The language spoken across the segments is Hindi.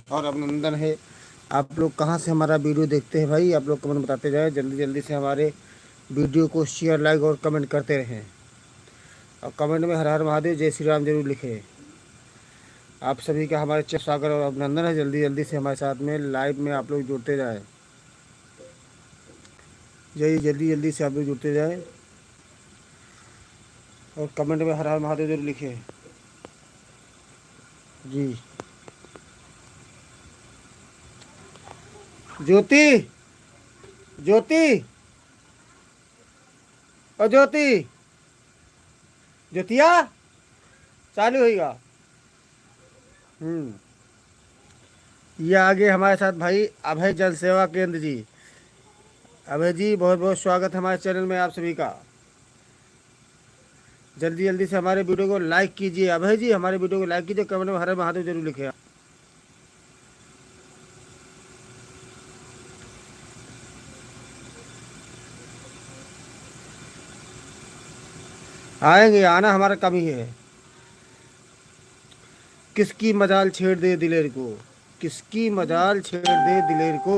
और अभिनंदन है। आप लोग कहाँ से हमारा वीडियो देखते हैं भाई, आप लोग कमेंट बताते जाएं। जल्दी जल्दी से हमारे वीडियो को शेयर, लाइक और कमेंट करते रहें। और कमेंट में हर हर महादेव, जय श्री राम जरूर लिखें। आप सभी का हमारे चैनल स्वागत और अभिनंदन है। जल्दी जल्दी से हमारे साथ में लाइव में आप लोग जुड़ते जाएँ। जल्दी जल्दी से आप लोग जुड़ते जाएँ और कमेंट में हर हर महादेव जरूर लिखें जी। ज्योति, ज्योति और ज्योति, ज्योतिया चालू होगा। ये आगे हमारे साथ भाई अभय जन सेवा केंद्र जी। अभय जी, बहुत बहुत स्वागत है हमारे चैनल में आप सभी का। जल्दी जल्दी से हमारे वीडियो को लाइक कीजिए। अभय जी, हमारे वीडियो को लाइक कीजिए, कमेंट में हर हर महादेव जरूर लिखे। आएंगे, आना हमारा कम ही है। किसकी मजाल छेड़ दे दिलेर को, किसकी मजाल छेड़ दे दिलेर को,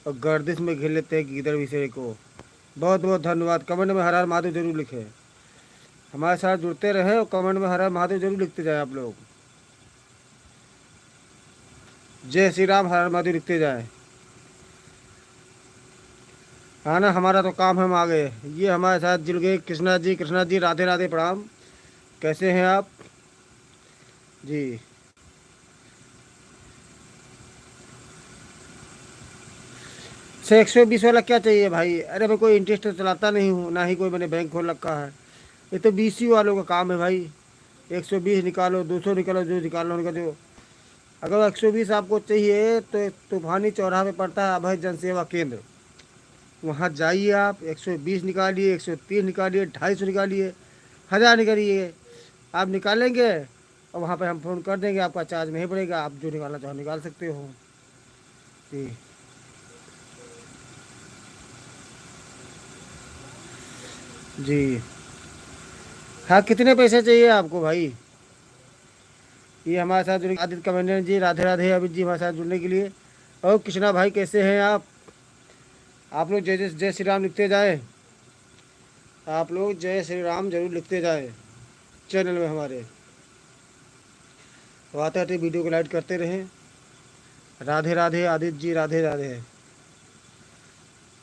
और गर्दिश में घेर लेते हैं गीदड़ विषय को। बहुत बहुत धन्यवाद। कमेंट में हर हर महादेव जरूर लिखें। हमारे साथ जुड़ते रहे और कमेंट में हर हर महादेव जरूर लिखते जाए आप लोग। जय श्री राम, हर हर महादेव लिखते जाए। आना हमारा तो काम है, हम आ गए। ये हमारे साथ जुड़ गए कृष्णा जी। कृष्णा जी, राधे राधे, प्रणाम। कैसे हैं आप जी? से 120 वाला क्या चाहिए भाई? अरे मैं कोई इंटरेस्ट तो चलाता नहीं हूँ, ना ही कोई मैंने बैंक खोल रखा है। ये तो बीसी वालों का काम है भाई। 120 निकालो, 200 निकालो, जो निकालो निकालो। अगर 120 आपको चाहिए तो तूफानी चौराहा पे पड़ता है अभय जन सेवा केंद्र। वहाँ जाइए, आप 120 निकालिए, 130 निकालिए, 250 निकालिए, 1000 निकालिए। आप निकालेंगे और वहाँ पे हम फ़ोन कर देंगे, आपका चार्ज नहीं पड़ेगा। आप जो निकालना चाहो निकाल सकते हो जी। जी हाँ, कितने पैसे चाहिए आपको भाई? ये हमारे साथ जुड़े आदित्य कमेंडर जी, राधे राधे अमित जी, हमारे साथ जुड़ने के लिए। और कृष्णा भाई, कैसे हैं आप लोग जय जय जय श्री राम लिखते जाए। आप लोग जय श्री राम जरूर लिखते जाए चैनल में हमारे। तो आते आते वीडियो को लाइक करते रहें। राधे राधे आदित्य जी, राधे राधे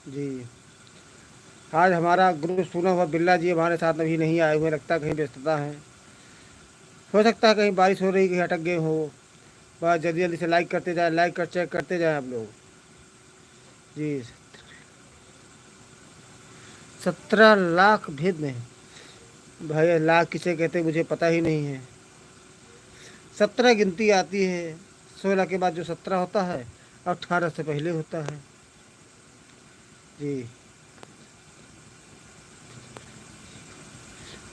जी। आज हमारा ग्रुप सुना हुआ बिल्ला जी हमारे साथ अभी नहीं आए हुए, लगता है कहीं व्यस्तता है। हो सकता है कहीं बारिश हो रही, कहीं अटक गए हो। बस जल्दी जल्दी से लाइक करते जाए, लाइक कर चेक करते जाए आप लोग जी। 17 लाख भेद में भाई, लाख किसे कहते मुझे पता ही नहीं है। 17 गिनती आती है, 16 के बाद जो 17 होता है, 18 से पहले होता है जी।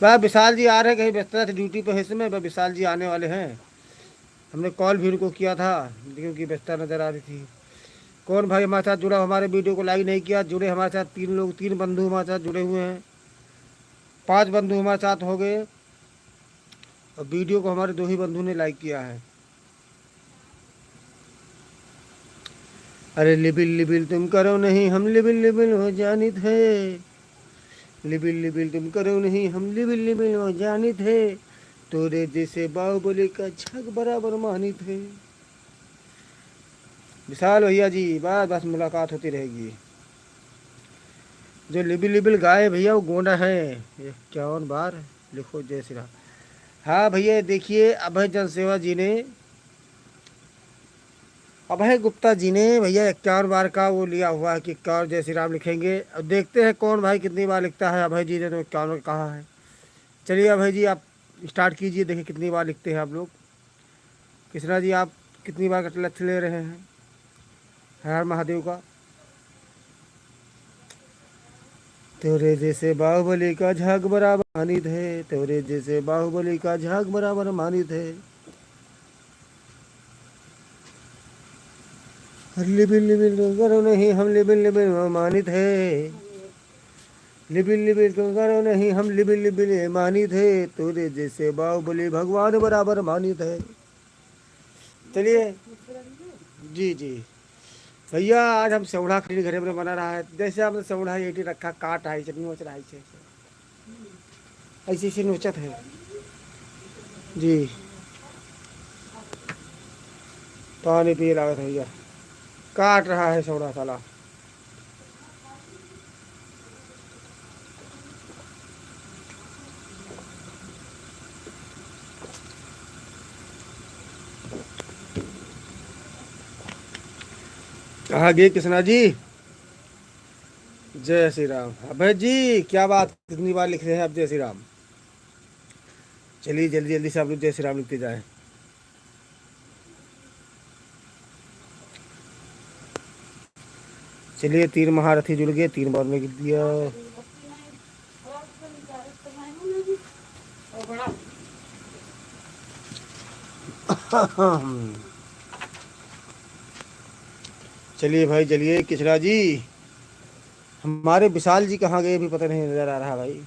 वह विशाल जी आ रहे हैं, कहीं व्यस्तता थी, ड्यूटी पर है इस समय। वह विशाल जी आने वाले हैं। हमने कॉल भी उनको किया था, लेकिन उनकी व्यस्तता नज़र आ रही थी। कौन भाई हमारे साथ जुड़ा, हमारे वीडियो को लाइक नहीं किया? जुड़े हमारे साथ 3 लोग, 3 बंधु हमारे साथ जुड़े हुए हैं। 5 बंधु हमारे साथ हो गए और वीडियो को हमारे 2 ही बंधु ने लाइक किया है। अरे लिबिल लिबिल तुम करो नहीं, हम लिबिल लिबिल हो जानी थे। लिबिल लिबिल तुम करो नहीं, हम लिबिल लिबिल हो जानी थे। तोरे जैसे बाहुबली का छक बराबर मानी थे। विशाल भैया जी, बस बस मुलाकात होती रहेगी। जो लिबिल लिबिल गाए भैया वो गोंडा है। 51 बार लिखो जय श्री राम। हाँ भैया, देखिए अभय जन सेवा जी ने, अभय गुप्ता जी ने भैया 51 बार का वो लिया हुआ है कि 51 जय श्री राम लिखेंगे। अब देखते हैं कौन भाई कितनी बार लिखता है। अभय जी ने तो 51 कहा है। चलिए अभय जी, आप स्टार्ट कीजिए, देखिए कितनी बार लिखते हैं आप लोग। कृष्णा जी, आप कितनी बार का लक्ष्य ले रहे हैं हर हर महादेव का? तेरे जैसे बाहुबली का झाग बराबर मानित है, तेरे जैसे बाहुबली का झाग बराबर मानित है। लिबिल लिबिल तुम करो नहीं, हम लिबिल लिबिल मानित है। लिबिल लिबिल तुम करो नहीं, हम लिबिल लिबिल मानित है। तेरे जैसे बाहुबली भगवान बराबर मानित है। चलिए जी जी। भैया आज हम सेवड़ा खरीद घरे में बना रहा है, जैसे हमने सेवड़ा ये रखा, काट आई चटनी नोच रहा है, ऐसे ऐसे नोचत है। जी। पानी पिए लागत है भैया, काट रहा है सेवड़ा साला। कहाँ गए कृष्णा जी? जय श्री राम अभय जी, क्या बात, कितनी बार लिख रहे हैं आप जय श्री राम? चलिए जल्दी जल्दी से आप लोग जय श्री राम लिखते जाए। चलिए 3 महारथी जुड़ गए, 3 बार में लिख दिया। चलिए भाई चलिए किचरा जी। हमारे विशाल जी कहाँ गए, भी पता नहीं नजर आ रहा भाई।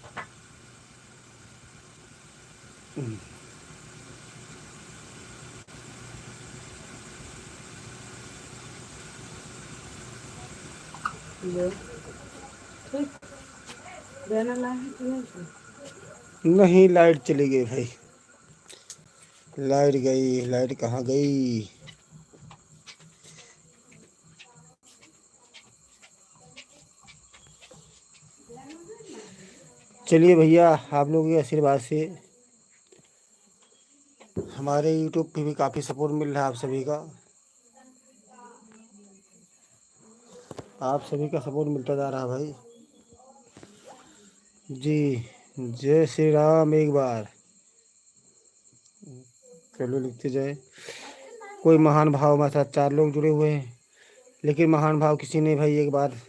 नहीं, लाइट चली गई भाई, लाइट गई, लाइट कहाँ गई? चलिए भैया, आप लोगों के आशीर्वाद से हमारे यूट्यूब पे भी काफ़ी सपोर्ट मिल रहा है आप सभी का। आप सभी का सपोर्ट मिलता जा रहा भाई। जी। जय श्री राम एक बार। चलो लिखते जाए। कोई महान भाव, हमारे साथ 4 लोग जुड़े हुए हैं, लेकिन महान भाव किसी ने भाई एक बार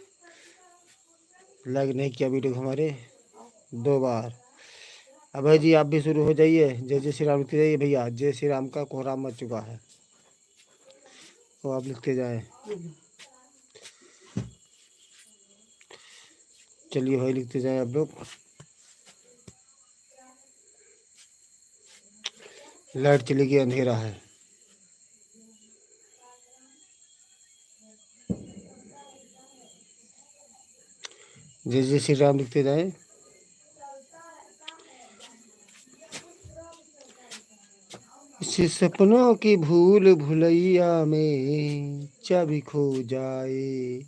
लाइक नहीं किया वीडियो को हमारे। 2 बार। अभय जी आप भी शुरू हो जाइए, जय जय श्री राम लिखते जाइए भैया, जय श्री राम का कोहराम मच चुका है, तो आप लिखते जाए। चलिए भाई लिखते जाए आप लोग। लाइट चली गई, अंधेरा है। जय जय श्री राम लिखते जाए। इसी सपनों की भूल भुलैया में चाबी खो जाए।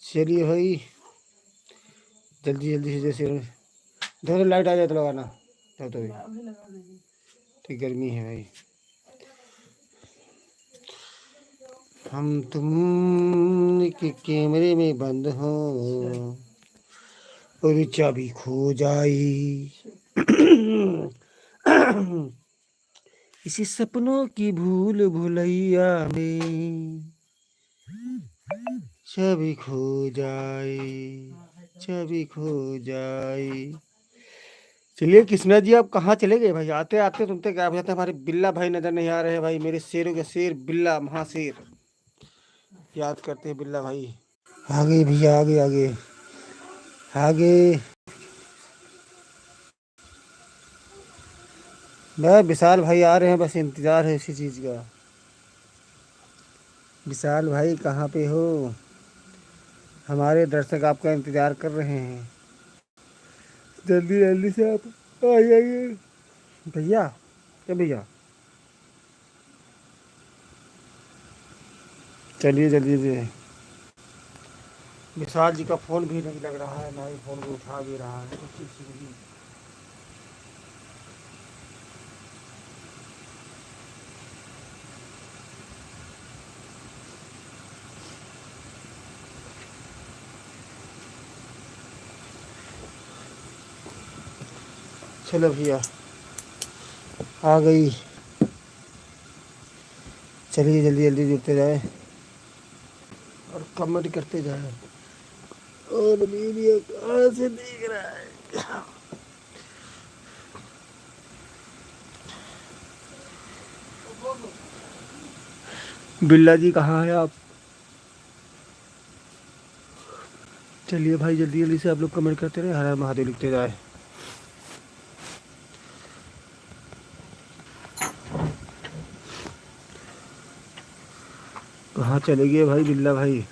चलिए भाई जल्दी जल्दी से, जैसे धरो लाइट आ जाए तो लगाना, तो भी ठीक, गर्मी है भाई। हम तुम के कैमरे में बंद हो और चाबी खो जाई। इसी सपनों की भूल भुलैया में चाबी खो जाए, चाबी खो जाए। चलिए कृष्णा जी आप कहाँ चले गए भाई, आते आते तुमसे क्या जाते, हमारे बिल्ला भाई नजर नहीं आ रहे भाई, मेरे शेरों के शेर बिल्ला महाशेर, याद करते हैं बिल्ला भाई। आगे भैया, आगे आगे आगे। मैं विशाल भाई आ रहे हैं, बस इंतजार है इसी चीज़ का। विशाल भाई कहाँ पे हो? हमारे दर्शक आपका इंतजार कर रहे हैं, जल्दी जल्दी से आप आ जाइए भैया। क्या भैया? चलिए जल्दी से। विशाल जी का फ़ोन भी नहीं लग रहा है, ना ही फ़ोन को उठा भी रहा है, उसी से भी। चलो भैया आ गई। चलिए जल्दी जल्दी जुड़ते जाए और कमेंट करते जाए। और वीडियो कहाँ से देख रहा है? बिल्ला जी कहाँ है आप? चलिए भाई जल्दी जल्दी से आप लोग कमेंट करते रहे, हर हर महादेव लिखते जाए। कहाँ चले गए भाई बिल्ला भाई।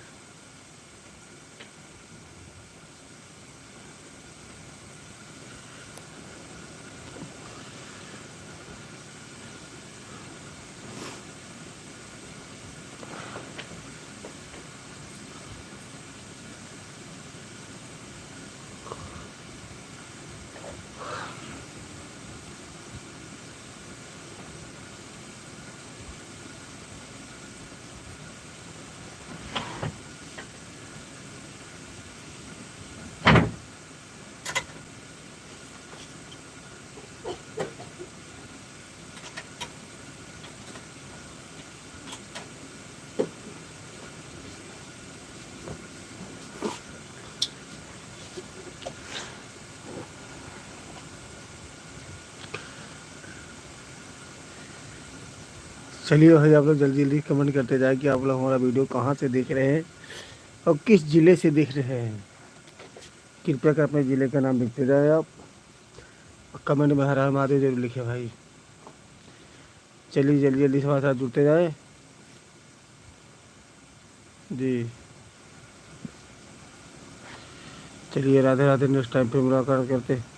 चलिए भाई आप लोग जल्दी जल्दी कमेंट करते जाए कि आप लोग हमारा वीडियो कहाँ से देख रहे हैं और किस ज़िले से देख रहे हैं। कृपया कर अपने ज़िले का नाम लिखते जाए आप, और कमेंट में हर हर महादेव जरूर लिखे भाई। चलिए जल्दी जल्दी से हमारे साथ जुड़ते जाए जी। चलिए राधे राधे, नेक्स्ट टाइम पे मुलाकात करते।